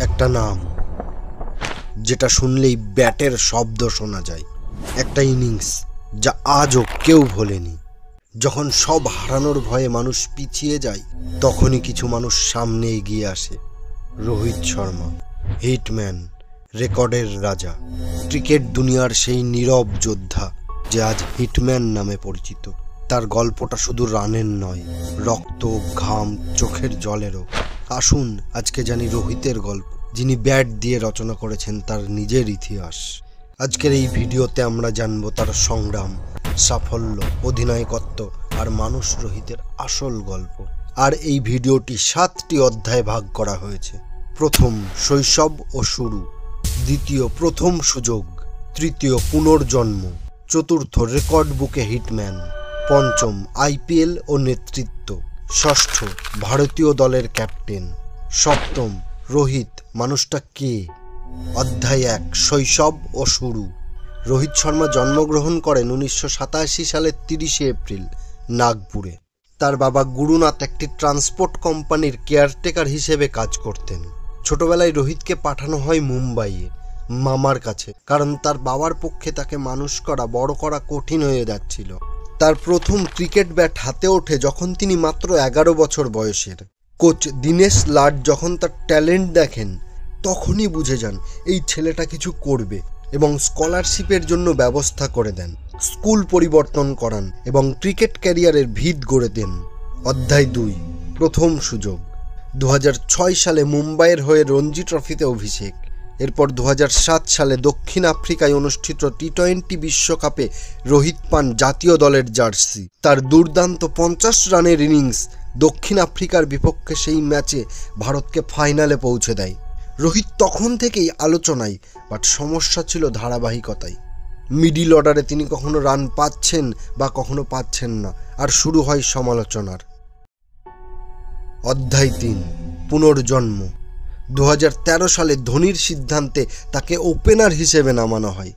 একটা নাম যেটা শুনলেই ব্যাটের শব্দ শোনা যায়, একটা ইনিংস যা আজও কেউ ভোলেনি। যখন সব হারানোর ভয়ে মানুষ পিছিয়ে যায়, তখনই কিছু মানুষ সামনে এগিয়ে আসে। রোহিত শর্মা, হিটম্যান, রেকর্ডের রাজা, ক্রিকেট দুনিয়ার সেই নীরব যোদ্ধা যে আজ হিটম্যান নামে পরিচিত। তার গল্পটা শুধু রানের নয়, রক্ত, ঘাম, চোখের জলেরও। আসুন আজকে জানি রোহিতের গল্প, যিনি ব্যাট দিয়ে রচনা করেছেন তার নিজের ইতিহাস। আজকের এই ভিডিওতে আমরা জানব তার সংগ্রাম, সাফল্য, অধিনায়কত্ব আর মানুষ রোহিতের আসল গল্প। আর এই ভিডিওটি 7টি অধ্যায়ে ভাগ করা হয়েছে। প্রথম, শৈশব ও শুরু। দ্বিতীয়, প্রথম সুযোগ। তৃতীয়, পুনর্জন্ম। চতুর্থ, রেকর্ড বুকে হিটম্যান। পঞ্চম, আইপিএল ও নেতৃত্ব। ষষ্ঠ, ভারতীয় দলের ক্যাপ্টেন। সপ্তম, রোহিত মানুষটা কে। অধ্যায় 1, শৈশব ও শুরু। রোহিত শর্মা জন্মগ্রহণ করেন 1987 সালের 30শে এপ্রিল নাগপুরে। তার বাবা গুরুনাথ একটি ট্রান্সপোর্ট কোম্পানির কেয়ারটেকার হিসেবে কাজ করতেন। ছোটবেলায় রোহিতকে পাঠানো হয় মুম্বাইয়ে মামার কাছে, কারণ তার বাবার পক্ষে তাকে মানুষ করা, বড় করা কঠিন হয়ে যাচ্ছিল। তার প্রথম ক্রিকেট ব্যাট হাতে ওঠে যখন তিনি মাত্র 11 বছর বয়সের। কোচ দীনেশ লাড যখন তার ট্যালেন্ট দেখেন, তখনই বুঝে যান এই ছেলেটা কিছু করবে এবং স্কলারশিপের জন্য ব্যবস্থা করে দেন। স্কুল পরিবর্তন করান এবং ক্রিকেট ক্যারিয়ারের ভিত গড়ে দেন। অধ্যায় 2, প্রথম সুযোগ। 2006 সালে মুম্বাইয়ের হয়ে রঞ্জি ট্রফিতে অভিষেক। এরপর 2007 সালে দক্ষিণ আফ্রিকায় অনুষ্ঠিত টি-20 বিশ্বকাপে রোহিত পান জাতীয় দলের জার্সি। তার দুর্দান্ত 50 রানের ইনিংস দক্ষিণ আফ্রিকার বিপক্ষে সেই ম্যাচে ভারতকে ফাইনালে পৌঁছে দেয়। রোহিত তখন থেকেই আলোচনায়, বাট সমস্যা ছিল ধারাবাহিকতায়। মিডিল অর্ডারে তিনি কখনো রান পাচ্ছেন বা কখনো পাচ্ছেন না, আর শুরু হয় সমালোচনার। অধ্যায় 3, পুনর্জন্ম। 2013 সালে ধোনির সিদ্ধান্তে তাকে ওপেনার হিসেবে নামানো হয়।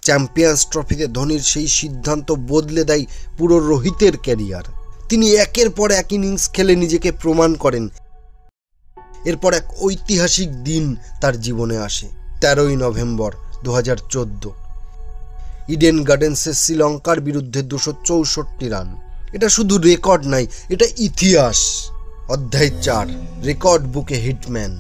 চ্যাম্পিয়ন্স ট্রফিতে ধোনির সেই সিদ্ধান্ত বদলে দেয় পুরো রোহিতের ক্যারিয়ার। তিনি একের পর এক ইনিংস খেলে নিজেকে প্রমাণ করেন। এরপর এক ঐতিহাসিক দিন তার জীবনে আসে। 13ই নভেম্বর 2014, ইডেন গার্ডেন্সে শ্রীলঙ্কার বিরুদ্ধে 264 রান। এটা শুধু রেকর্ড নাই, এটা ইতিহাস। অধ্যায় 4, রেকর্ড বুকে হিটম্যান।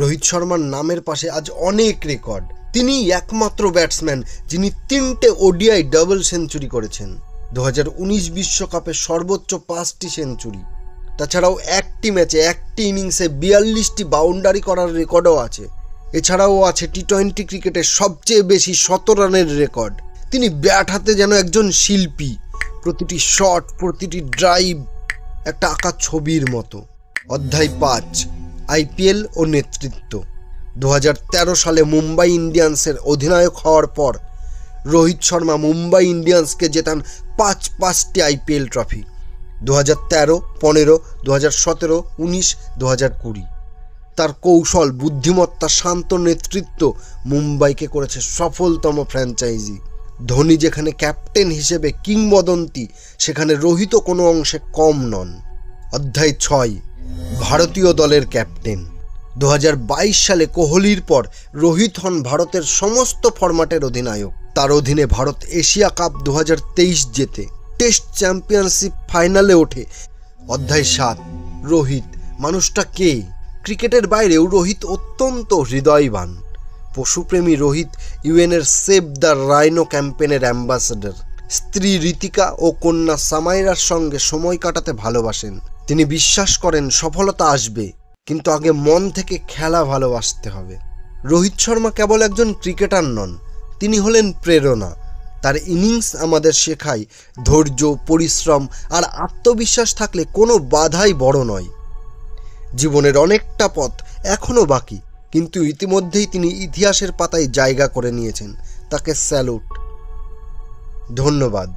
রোহিত শর্মার নামের পাশে আজ অনেক রেকর্ড। তিনি একমাত্র ব্যাটসম্যান যিনি 3টে ওডিআই ডাবল সেঞ্চুরি করেছেন। 2019 বিশ্বকাপে সর্বোচ্চ 5টি সেঞ্চুরি। তাছাড়াও একটি ম্যাচে, একটি ইনিংসে 42টি বাউন্ডারি করার রেকর্ডও আছে। এছাড়াও আছে টি-20 ক্রিকেটের সবচেয়ে বেশি 100 রানের রেকর্ড। তিনি ব্যাট হাতে যেন একজন শিল্পী। প্রতিটি শট, প্রতিটি ড্রাইভ একটা আঁকা ছবির মতো। অধ্যায় 5, আইপিএল ও নেতৃত্ব। 2013 সালে মুম্বাই ইন্ডিয়ান্সের অধিনায়ক হওয়ার পর রোহিত শর্মা মুম্বাই ইন্ডিয়ান্সকে জেতান 5টি আইপিএল ট্রফি। 2013, 15, 2017, 19, 2020। তার কৌশল, বুদ্ধিমত্তা, শান্ত নেতৃত্ব মুম্বাইকে করেছে সফলতম ফ্র্যাঞ্চাইজি। ধোনি যেখানে ক্যাপ্টেন হিসেবে কিংবদন্তি, সেখানে রোহিতও কোনো অংশে কম নন। অধ্যায় 6, ভারতীয় দলের ক্যাপ্টেন। 2022 সালে কোহলির পর রোহিত হন ভারতের সমস্ত ফরম্যাটের অধিনায়ক। তার অধীনে ভারত এশিয়া কাপ 2023 জেতে, টেস্ট চ্যাম্পিয়নশিপ ফাইনালে ওঠে। অধ্যায় 7, রোহিত মানুষটা কে। ক্রিকেটের বাইরেও রোহিত অত্যন্ত হৃদয়বান। পশুপ্রেমী রোহিত ইউএনের সেভ দ্য রাইনো ক্যাম্পেনের অ্যাম্বাসেডর। স্ত্রী ঋতিকা ও কন্যা সামাইরার সঙ্গে সময় কাটাতে ভালোবাসেন। তিনি বিশ্বাস করেন সফলতা আসবে, কিন্তু আগে মন থেকে খেলা ভালোবাসতে হবে। রোহিত শর্মা কেবল একজন ক্রিকেটার নন, তিনি হলেন প্রেরণা। তার ইনিংস আমাদের শেখায় ধৈর্য, পরিশ্রম আর আত্মবিশ্বাস থাকলে কোনো বাধাই বড় নয়। জীবনের অনেকটা পথ এখনও বাকি, কিন্তু ইতিমধ্যেই তিনি ইতিহাসের পাতায় জায়গা করে নিয়েছেন। তাকে স্যালুট। ধন্যবাদ।